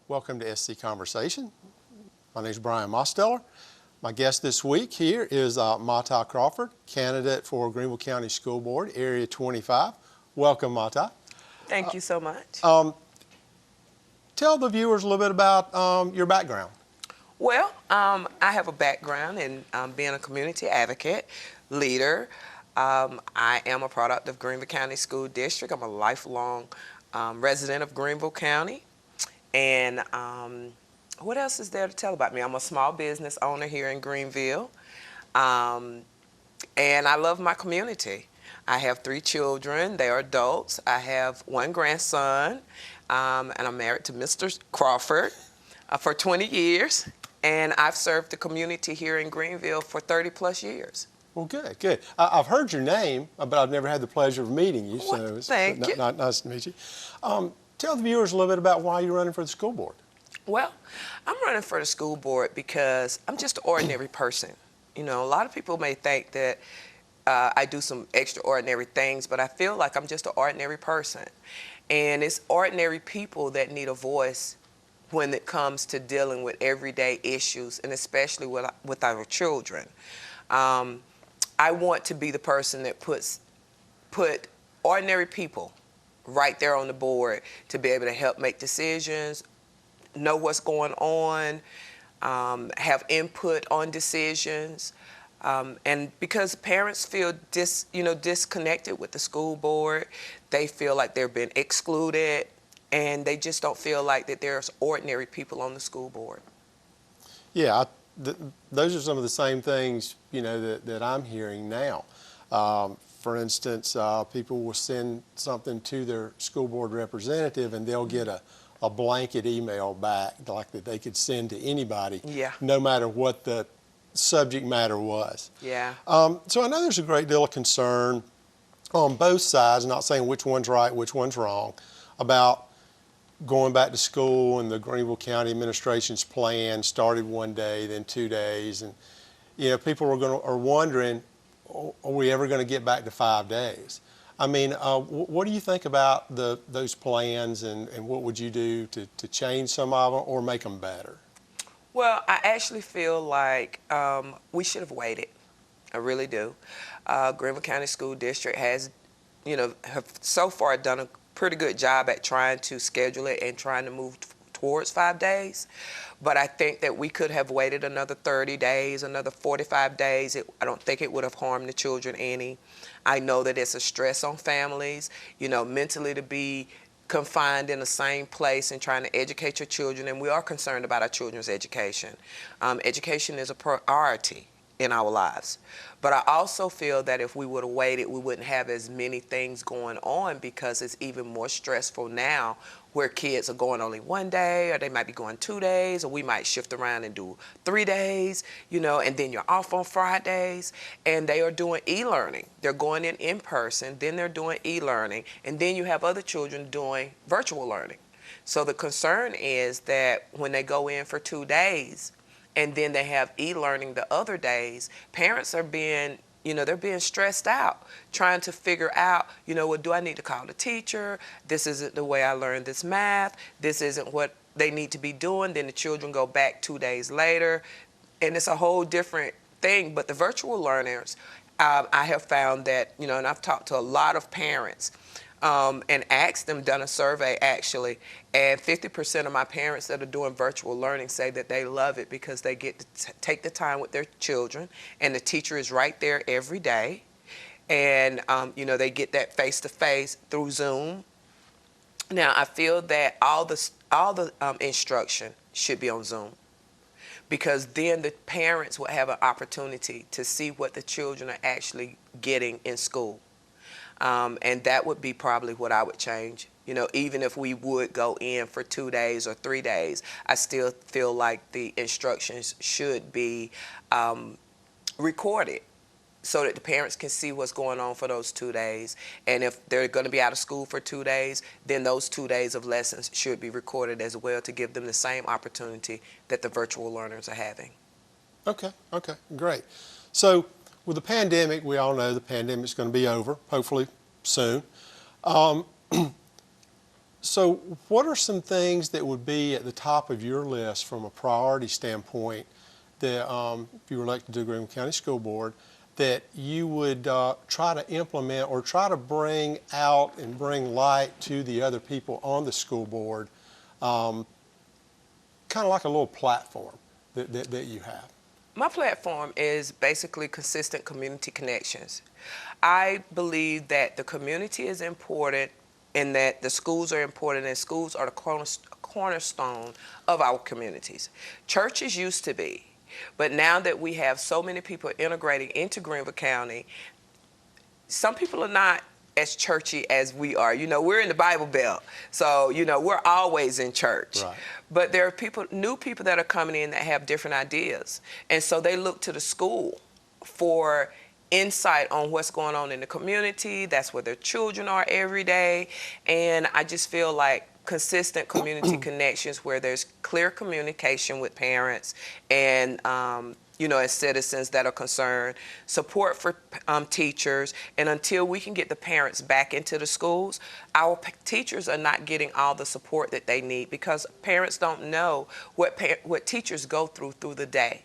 Welcome to SC Conversation. My name is Brian Mosteller. My guest this week here is Mata Crawford, candidate for Greenville County School Board, Area 25. Welcome, Mata. Thank you so much. Tell the viewers a little bit about your background. Well, I have a background in being a community advocate, leader. I am a product of Greenville County School District. I'm a lifelong resident of Greenville County. And what else is there to tell about me? I'm a small business owner here in Greenville. And I love my community. I have 3 children. They are adults. I have 1 grandson. And I'm married to Mr. Crawford for 20 years. And I've served the community here in Greenville for 30 plus years. Well, good, good. I've heard your name, but I've never had the pleasure of meeting you. So it's Thank you. Nice to meet you. Tell the viewers a little bit about why you're running for the school board. Well, I'm running for the school board because I'm just an ordinary person. You know, a lot of people may think that I do some extraordinary things, but I feel like I'm just an ordinary person. And it's ordinary people that need a voice when it comes to dealing with everyday issues, and especially with our children. I want to be the person that put ordinary people right there on the board to be able to help make decisions, know what's going on, have input on decisions. And because parents feel disconnected with the school board, they feel like they're being excluded, and they just don't feel like that there's ordinary people on the school board. Yeah, those are some of the same things, you know, that I'm hearing now. For instance, people will send something to their school board representative and they'll get a blanket email back, like that they could send to anybody, Yeah. no matter what the subject matter was. Yeah. So I know there's a great deal of concern on both sides, not saying which one's right, which one's wrong, about going back to school, and the Greenville County administration's plan started 1 day, then 2 days, and you know, people are wondering, are we ever going to get back to 5 days? I mean, what do you think about those plans, and what would you do to change some of them or make them better? Well, I actually feel like we should have waited. I really do. Greenville County School District has, have so far done a pretty good job at trying to schedule it and trying to move towards 5 days. But I think that we could have waited another 30 days, another 45 days. I don't think it would have harmed the children any. I know that it's a stress on families, mentally to be confined in the same place and trying to educate your children, and we are concerned about our children's education. Education is a priority in our lives. But I also feel that if we would have waited, we wouldn't have as many things going on, because it's even more stressful now, where kids are going only 1 day, or they might be going 2 days, or we might shift around and do 3 days, and then you're off on Fridays, and they are doing e-learning. They're going in person, then they're doing e-learning, and then you have other children doing virtual learning. So the concern is that when they go in for 2 days, and then they have e-learning the other days, parents are being, they're being stressed out, trying to figure out, well, do I need to call the teacher? This isn't the way I learned this math. This isn't what they need to be doing. Then the children go back 2 days later, and it's a whole different thing. But the virtual learners, I have found that, and I've talked to a lot of parents, and asked them, done a survey actually, and 50% of my parents that are doing virtual learning say that they love it because they get to take the time with their children, and the teacher is right there every day, and they get that face-to-face through Zoom. Now I feel that all the instruction should be on Zoom, because then the parents will have an opportunity to see what the children are actually getting in school. And that would be probably what I would change. Even if we would go in for 2 days or 3 days, I still feel like the instructions should be recorded so that the parents can see what's going on for those 2 days. And if they're going to be out of school for 2 days, then those 2 days of lessons should be recorded as well, to give them the same opportunity that the virtual learners are having. Okay, great. So with the pandemic, we all know the pandemic's going to be over, hopefully soon. So what are some things that would be at the top of your list from a priority standpoint that if you were elected to the Greenville County School Board that you would try to implement or try to bring out and bring light to the other people on the school board, kind of like a little platform that you have? My platform is basically consistent community connections. I believe that the community is important and that the schools are important, and schools are the cornerstone of our communities. Churches used to be, but now that we have so many people integrating into Greenville County, some people are not as churchy as we are. You know, we're in the Bible Belt, so, you know, we're always in church. Right. But there are people, new people that are coming in that have different ideas. And so they look to the school for insight on what's going on in the community. That's where their children are every day. And I just feel like consistent community connections where there's clear communication with parents and you know, as citizens that are concerned, support for teachers, and until we can get the parents back into the schools, our teachers are not getting all the support that they need because parents don't know what teachers go through the day.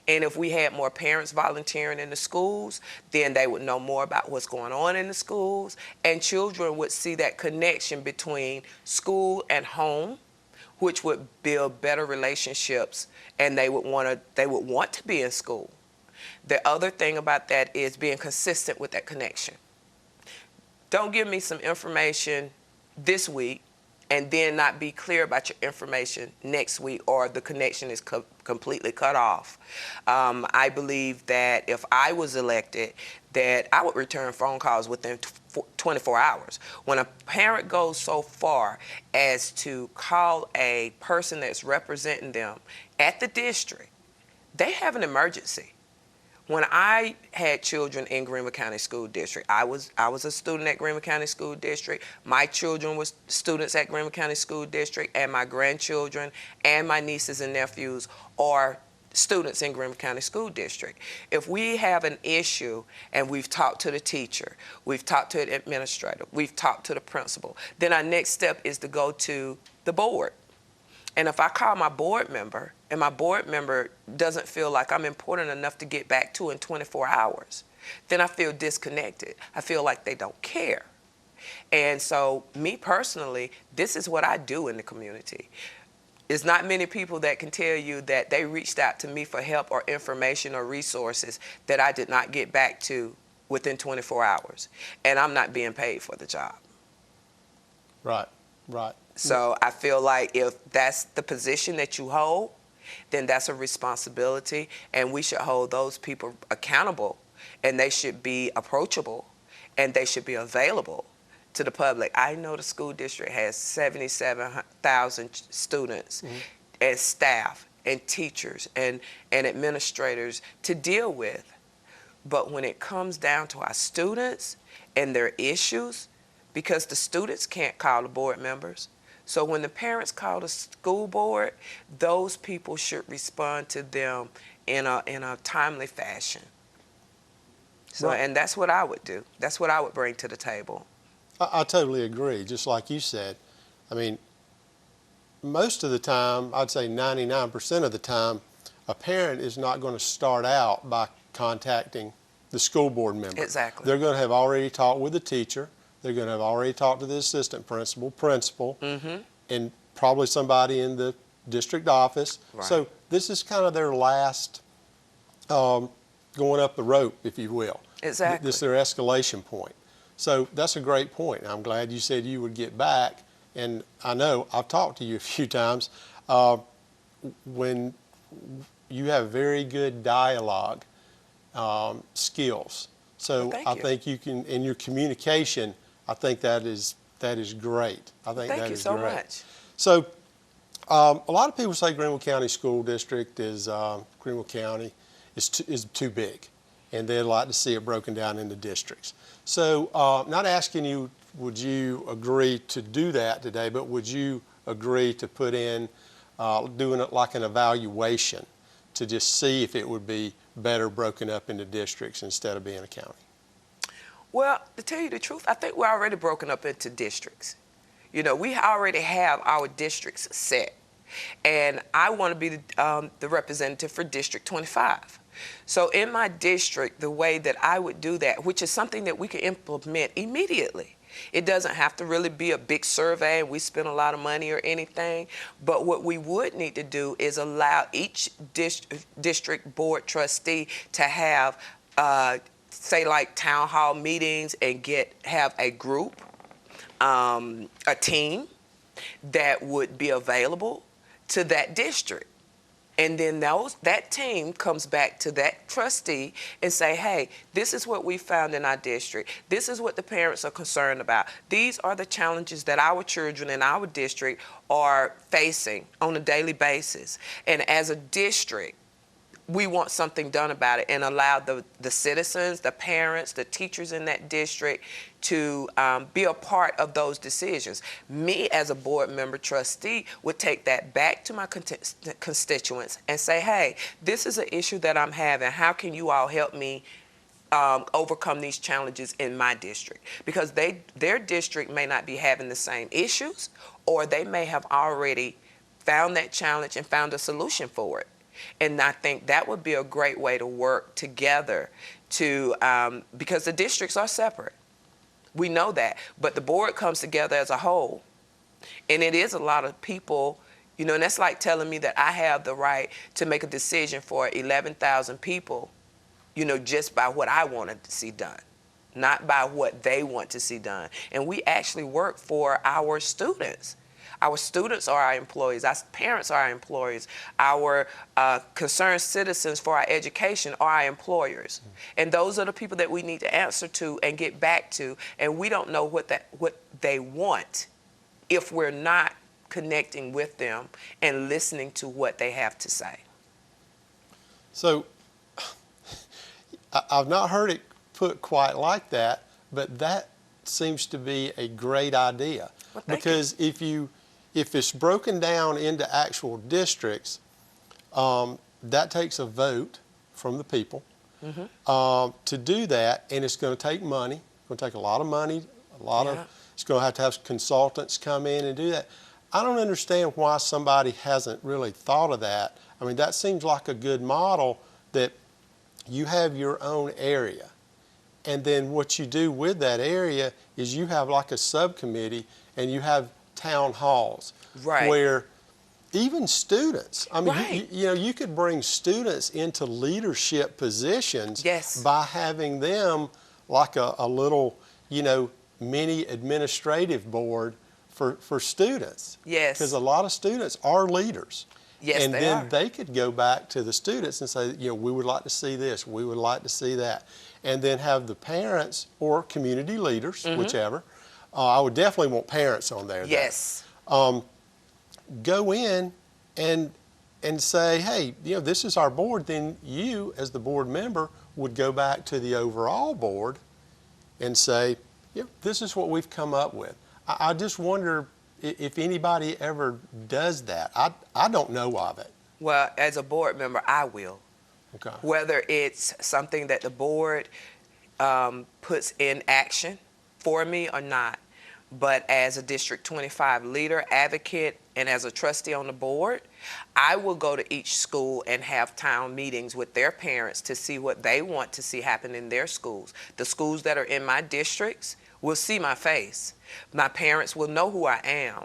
And if we had more parents volunteering in the schools, then they would know more about what's going on in the schools, and children would see that connection between school and home, which would build better relationships, and they would want to be in school. The other thing about that is being consistent with that connection. Don't give me some information this week and then not be clear about your information next week, or the connection is completely cut off. I believe that if I was elected, that I would return phone calls within 24 hours. When a parent goes so far as to call a person that's representing them at the district, they have an emergency. When I had children in Greenville County School District, I was a student at Greenville County School District. My children were students at Greenville County School District, and my grandchildren and my nieces and nephews are students in Greenville County School District. If we have an issue and we've talked to the teacher, we've talked to the administrator, we've talked to the principal, then our next step is to go to the board. And if I call my board member and my board member doesn't feel like I'm important enough to get back to in 24 hours, then I feel disconnected. I feel like they don't care. And so me personally, this is what I do in the community. There's not many people that can tell you that they reached out to me for help or information or resources that I did not get back to within 24 hours. And I'm not being paid for the job. Right, right. So I feel like if that's the position that you hold, then that's a responsibility, and we should hold those people accountable, and they should be approachable, and they should be available to the public. I know the school district has 77,000 students and staff and teachers and administrators to deal with. But when it comes down to our students and their issues, because the students can't call the board members, so when the parents call the school board, those people should respond to them in a timely fashion. So, Right. and that's what I would do. That's what I would bring to the table. I totally agree. Just like you said, I mean, most of the time, I'd say 99% of the time, a parent is not going to start out by contacting the school board member. Exactly. They're going to have already talked with the teacher. They're going to have already talked to the assistant principal, and probably somebody in the district office. Right. So this is kind of their last going up the rope, if you will. Exactly. This is their escalation point. So that's a great point. I'm glad you said you would get back. And I know I've talked to you a few times. When you have very good dialogue skills. So Well, I think you can, in your communication, I think that is great. I think that is great. Thank you so much. So a lot of people say Greenville County School District is Greenville County is too big, and they'd like to see it broken down into districts. So not asking you, would you agree to do that today, but would you agree to put in doing it like an evaluation to just see if it would be better broken up into districts instead of being a county? Well, to tell you the truth, I think we're already broken up into districts. You know, we already have our districts set. And I want to be the representative for District 25. So in my district, the way that I would do that, which is something that we can implement immediately. It doesn't have to really be a big survey and we spend a lot of money or anything. But what we would need to do is allow each district board trustee to have, say, like town hall meetings and have a group, a team that would be available to that district. And then that team comes back to that trustee and say, hey, this is what we found in our district. This is what the parents are concerned about. These are the challenges that our children in our district are facing on a daily basis. And as a district, we want something done about it, and allow the citizens, the parents, the teachers in that district to be a part of those decisions. Me as a board member trustee would take that back to my constituents and say, hey, this is an issue that I'm having. How can you all help me overcome these challenges in my district? Because their district may not be having the same issues, or they may have already found that challenge and found a solution for it. And I think that would be a great way to work together to, because the districts are separate. We know that, but the board comes together as a whole. And it is a lot of people, you know, and that's like telling me that I have the right to make a decision for 11,000 people, you know, just by what I wanted to see done, not by what they want to see done. And we actually work for our students. Our students are our employees. Our parents are our employees. Our concerned citizens for our education are our employers. And those are the people that we need to answer to and get back to. And we don't know what they want if we're not connecting with them and listening to what they have to say. So I've not heard it put quite like that, but that seems to be a great idea. Well, because if it's broken down into actual districts, that takes a vote from the people to do that, and it's going to take money. It's going to take a lot of money, it's going to have consultants come in and do that. I don't understand why somebody hasn't really thought of that. I mean, that seems like a good model, that you have your own area. And then what you do with that area is you have like a subcommittee, and you have town halls, where even students, I mean, you know, you could bring students into leadership positions by having them like a little, you know, mini administrative board for students. Because a lot of students are leaders. And then they could go back to the students and say, you know, we would like to see this, we would like to see that. And then have the parents or community leaders, whichever. I would definitely want parents on there. Go in and say, hey, you know, this is our board. Then you, as the board member, would go back to the overall board and say, yeah, this is what we've come up with. I just wonder if anybody ever does that. I don't know of it. Well, as a board member, I will. Okay. Whether it's something that the board puts in action for me or not. But as a District 25 leader, advocate, and as a trustee on the board, I will go to each school and have town meetings with their parents to see what they want to see happen in their schools. The schools that are in my districts will see my face. My parents will know who I am.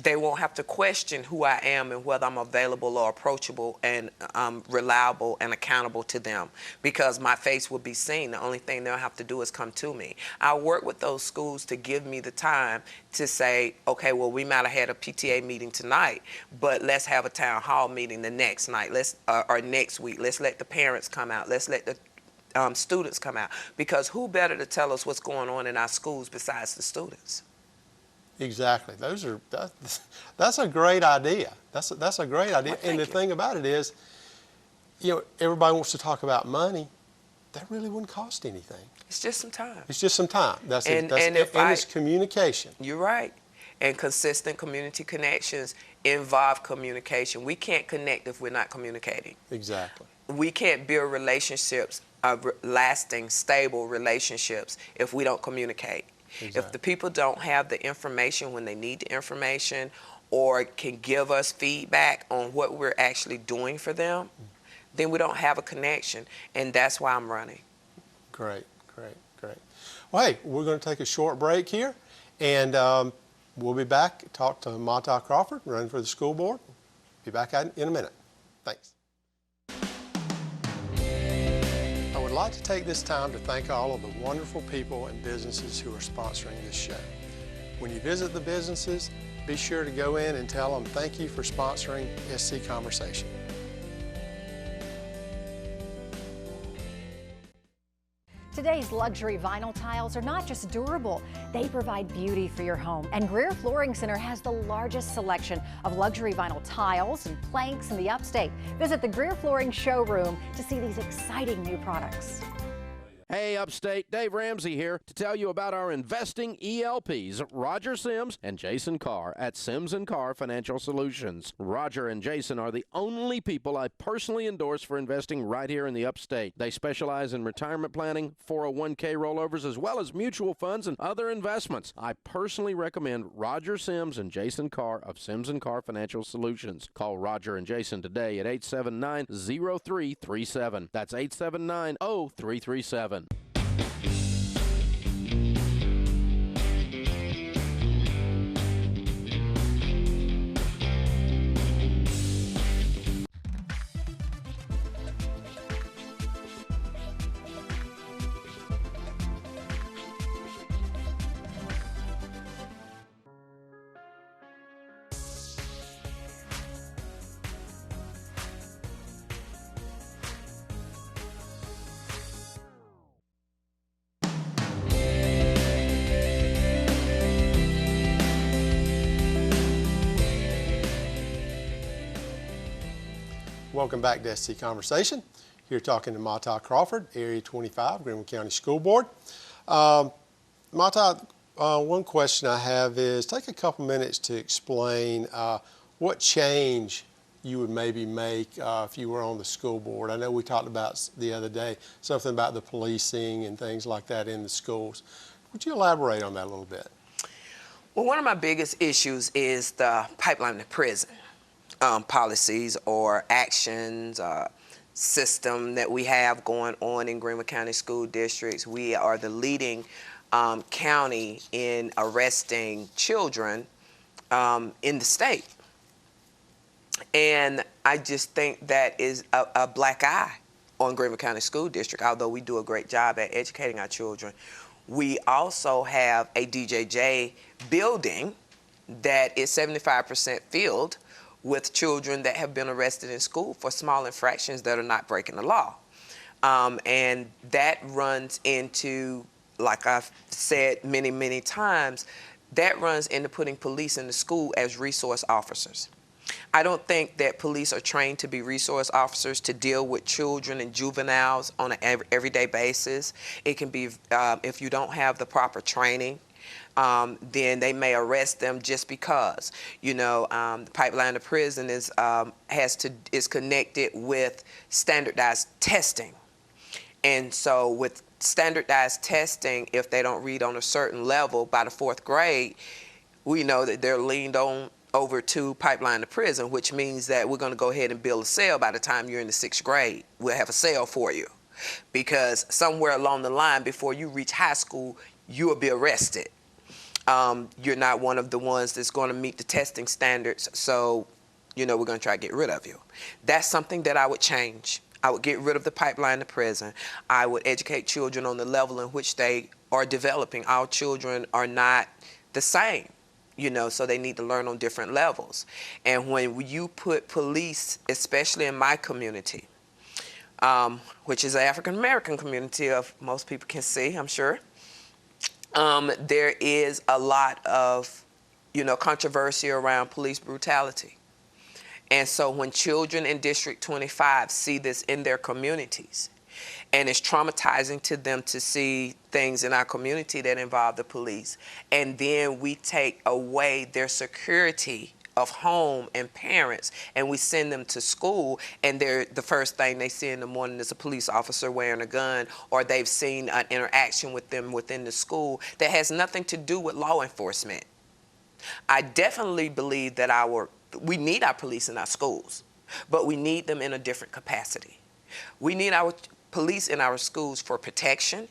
They won't have to question who I am and whether I'm available or approachable and reliable and accountable to them, because my face will be seen. The only thing they'll have to do is come to me. I'll work with those schools to give me the time to say, okay, well, we might have had a PTA meeting tonight, but let's have a town hall meeting the next night, or next week. Let's let the parents come out. Let's let the students come out, because who better to tell us what's going on in our schools besides the students? Exactly. That's a great idea. That's a great idea. Well, and the thing about it is, you know, everybody wants to talk about money. That really wouldn't cost anything. It's just some time. It's just some time. And it's communication. You're right. And consistent community connections involve communication. We can't connect if we're not communicating. Exactly. We can't build relationships, lasting, stable relationships, if we don't communicate. If the people don't have the information when they need the information or can give us feedback on what we're actually doing for them, then we don't have a connection, and that's why I'm running. Great, great, great. Well, hey, we're going to take a short break here, and we'll be back, talk to Mata Crawford, running for the school board. Be back in a minute. Thanks. I would like to take this time to thank all of the wonderful people and businesses who are sponsoring this show. When you visit the businesses, be sure to go in and tell them thank you for sponsoring SC Conversation. Today's luxury vinyl tiles are not just durable, they provide beauty for your home. And Greer Flooring Center has the largest selection of luxury vinyl tiles and planks in the upstate. Visit the Greer Flooring showroom to see these exciting new products. Hey, Upstate, Dave Ramsey here to tell you about our investing ELPs, Roger Sims and Jason Carr at Sims & Carr Financial Solutions. Roger and Jason are the only people I personally endorse for investing right here in the Upstate. They specialize in retirement planning, 401k rollovers, as well as mutual funds and other investments. I personally recommend Roger Sims and Jason Carr of Sims & Carr Financial Solutions. Call Roger and Jason today at 879-0337. That's 879-0337. Welcome back to SC Conversation. Here talking to Mata Crawford, Area 25, Greenville County School Board. Mata, one question I have is take a couple minutes to explain what change you would maybe make if you were on the school board. I know we talked about the other day something about the policing and things like that in the schools. Would you elaborate on that a little bit? Well, one of my biggest issues is the pipeline to prison. Policies or actions, system that we have going on in Greenville County School Districts. We are the leading county in arresting children in the state. And I just think that is a black eye on Greenville County School District, although we do a great job at educating our children. We also have a DJJ building that is 75% filled with children that have been arrested in school for small infractions that are not breaking the law. And that runs into, like I've said many, many times, that runs into putting police in the school as resource officers. I don't think that police are trained to be resource officers to deal with children and juveniles on an everyday basis. It can be, if you don't have the proper training, then they may arrest them just because. You know, the pipeline to prison is connected with standardized testing. And so with standardized testing, if they don't read on a certain level by the 4th grade, we know that they're leaned on over to pipeline to prison, which means that we're going to go ahead and build a cell by the time you're in the 6th grade. We'll have a cell for you because somewhere along the line before you reach high school, you will be arrested. You're not one of the ones that's going to meet the testing standards, so, you know, we're going to try to get rid of you. That's something that I would change. I would get rid of the pipeline to prison. I would educate children on the level in which they are developing. Our children are not the same, you know, so they need to learn on different levels. And when you put police, especially in my community, which is an African-American community of most people can see, I'm sure, there is a lot of, you know, controversy around police brutality. And so when children in District 25 see this in their communities, and it's traumatizing to them to see things in our community that involve the police, and then we take away their security of home and parents, and we send them to school, and the first thing they see in the morning is a police officer wearing a gun, or they've seen an interaction with them within the school that has nothing to do with law enforcement. I definitely believe that we need our police in our schools, but we need them in a different capacity. We need our police in our schools for protection.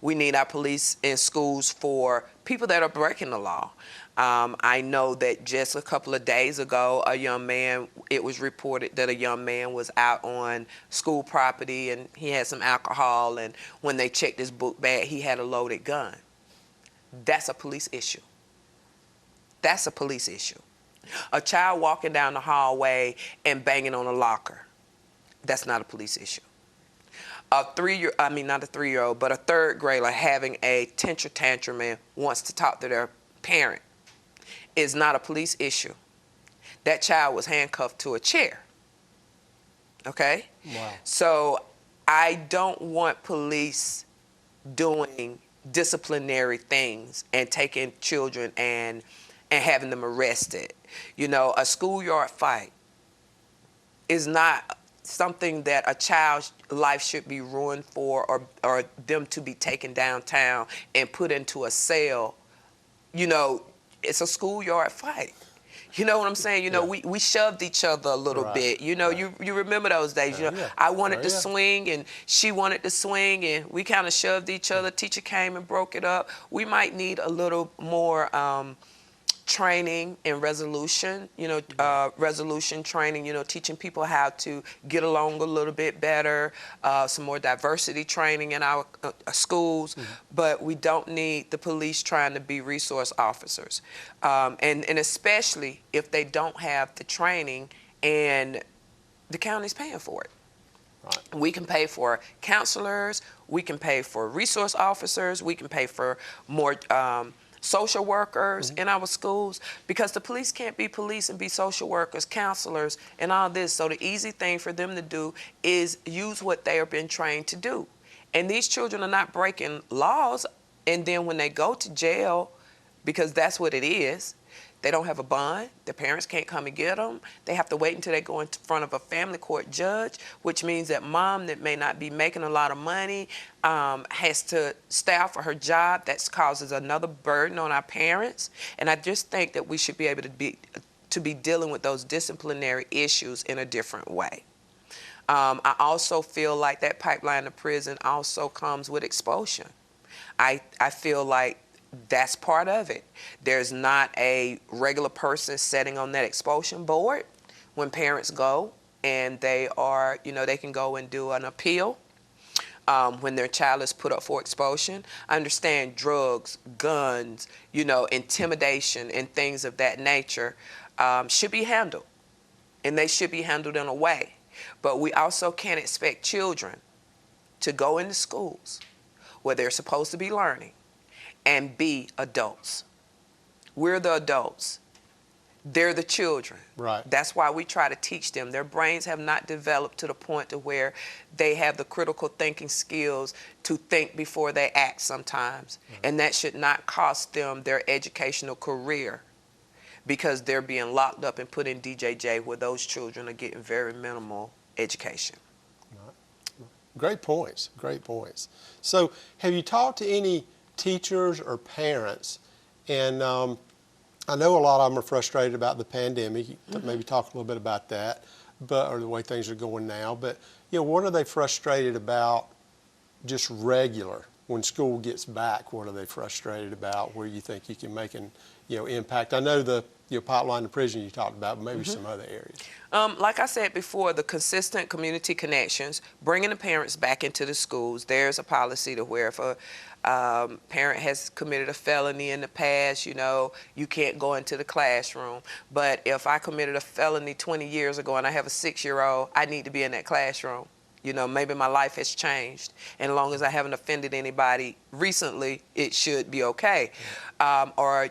We need our police in schools for people that are breaking the law. I know that just a couple of days ago, it was reported that a young man was out on school property and he had some alcohol, and when they checked his book bag, he had a loaded gun. That's a police issue. That's a police issue. A child walking down the hallway and banging on a locker, that's not a police issue. Not a 3-year-old, but a 3rd grader having a temper tantrum and wants to talk to their parent is not a police issue. That child was handcuffed to a chair. Okay? Wow. So I don't want police doing disciplinary things and taking children and having them arrested. You know, a schoolyard fight is not something that a child's life should be ruined for, or them to be taken downtown and put into a cell. You know, it's a schoolyard fight. You know what I'm saying? You know, we shoved each other a little bit. You know, you remember those days. You know, I wanted to swing and she wanted to swing, and we kind of shoved each other. Teacher came and broke it up. We might need a little more training and resolution, resolution training, teaching people how to get along a little bit better, some more diversity training in our schools, but we don't need the police trying to be resource officers. And especially if they don't have the training and the county's paying for it. Right. We can pay for counselors, we can pay for resource officers, we can pay for more social workers in our schools, because the police can't be police and be social workers, counselors, and all this. So the easy thing for them to do is use what they have been trained to do. And these children are not breaking laws, and then when they go to jail, because that's what it is, they don't have a bond, their parents can't come and get them, they have to wait until they go in front of a family court judge, which means that mom that may not be making a lot of money has to stay out for her job. That causes another burden on our parents. And I just think that we should be able to be dealing with those disciplinary issues in a different way. I also feel like that pipeline to prison also comes with expulsion. I feel like that's part of it. There's not a regular person sitting on that expulsion board when parents go, and they are, they can go and do an appeal when their child is put up for expulsion. I understand drugs, guns, intimidation and things of that nature should be handled, and they should be handled in a way. But we also can't expect children to go into schools where they're supposed to be learning and be adults. We're the adults. They're the children. Right. That's why we try to teach them. Their brains have not developed to the point to where they have the critical thinking skills to think before they act sometimes. And that should not cost them their educational career, because they're being locked up and put in DJJ, where those children are getting very minimal education. Great points. Great points. So have you talked to any teachers or parents? And I know a lot of them are frustrated about the pandemic. Maybe talk a little bit about that, or the way things are going now. But what are they frustrated about just regular? When school gets back, what are they frustrated about? Where you think you can make an impact? I know the pipeline to prison you talked about, but maybe some other areas. Like I said before, the consistent community connections, bringing the parents back into the schools. There's a policy to where if a parent has committed a felony in the past, you can't go into the classroom. But if I committed a felony 20 years ago and I have a 6-year-old, I need to be in that classroom. Maybe my life has changed, and as long as I haven't offended anybody recently, it should be okay. Or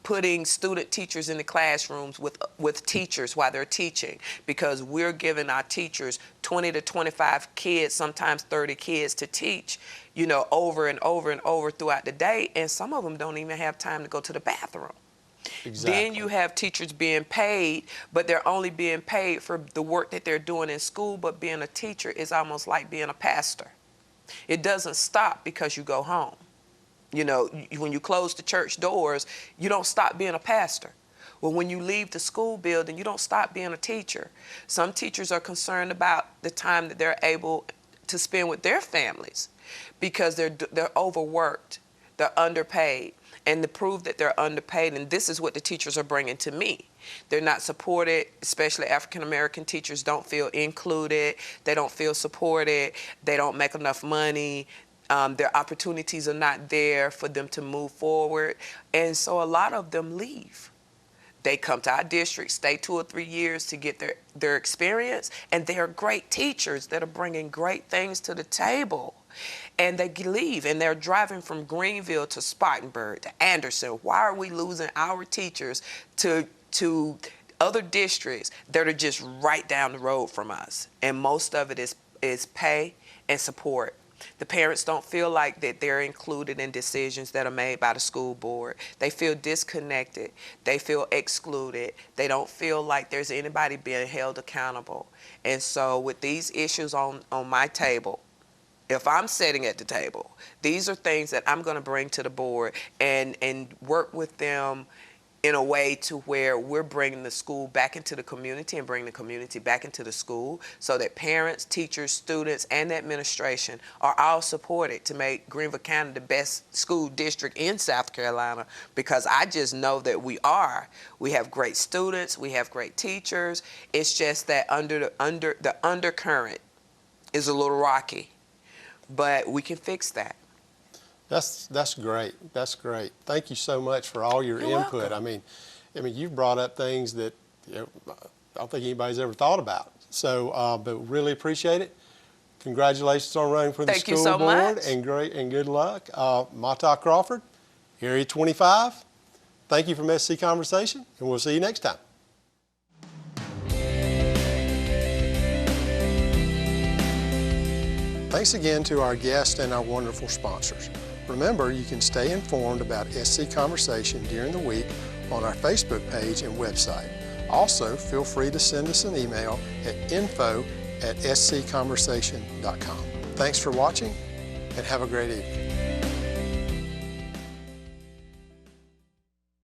putting student teachers in the classrooms with teachers while they're teaching, because we're giving our teachers 20 to 25 kids, sometimes 30 kids to teach, over and over and over throughout the day, and some of them don't even have time to go to the bathroom. Exactly. Then you have teachers being paid, but they're only being paid for the work that they're doing in school, but being a teacher is almost like being a pastor. It doesn't stop because you go home. You know, when you close the church doors, you don't stop being a pastor. Well, when you leave the school building, you don't stop being a teacher. Some teachers are concerned about the time that they're able to spend with their families because they're overworked, they're underpaid. And to prove that they're underpaid, and this is what the teachers are bringing to me. They're not supported, especially African-American teachers don't feel included, they don't feel supported, they don't make enough money, their opportunities are not there for them to move forward, and so a lot of them leave. They come to our district, stay 2 or 3 years to get their experience, and they are great teachers that are bringing great things to the table. And they leave, and they're driving from Greenville to Spartanburg to Anderson. Why are we losing our teachers to other districts that are just right down the road from us? And most of it is pay and support. The parents don't feel like that they're included in decisions that are made by the school board. They feel disconnected. They feel excluded. They don't feel like there's anybody being held accountable. And so with these issues on my table, if I'm sitting at the table, these are things that I'm going to bring to the board and work with them in a way to where we're bringing the school back into the community and bringing the community back into the school so that parents, teachers, students, and administration are all supported to make Greenville County the best school district in South Carolina, because I just know that we are. We have great students, we have great teachers. It's just that the undercurrent is a little rocky. But we can fix that. That's great. That's great. Thank you so much for all your You're input. welcome. I mean, you've brought up things that I don't think anybody's ever thought about. So, but really appreciate it. Congratulations on running for the Thank you school so board, much. and good luck. Mata Crawford, Area 25. Thank you from SC Conversation, and we'll see you next time. Thanks again to our guests and our wonderful sponsors. Remember, you can stay informed about SC Conversation during the week on our Facebook page and website. Also, feel free to send us an email at info@scconversation.com. Thanks for watching, and have a great evening.